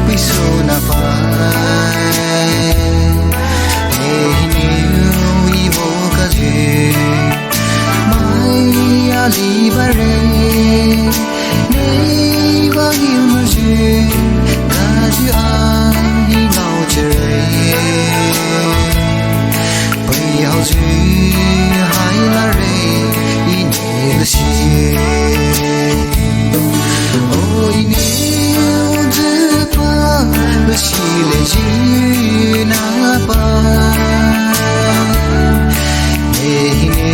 quy số na phải nếu y vô cả gì mai ali bare nei va hiu no je ga ji ai nao chere bai hao ji hai la re i ne le shi oi ne de pa le shi le ji na pa nei ne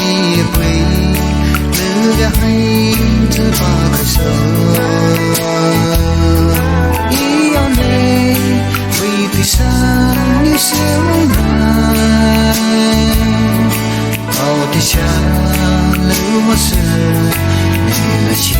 i bai le ga hai de pa ka so i on ne we ti sa ni se na au ti cha lu ma se ni la chi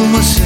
I'll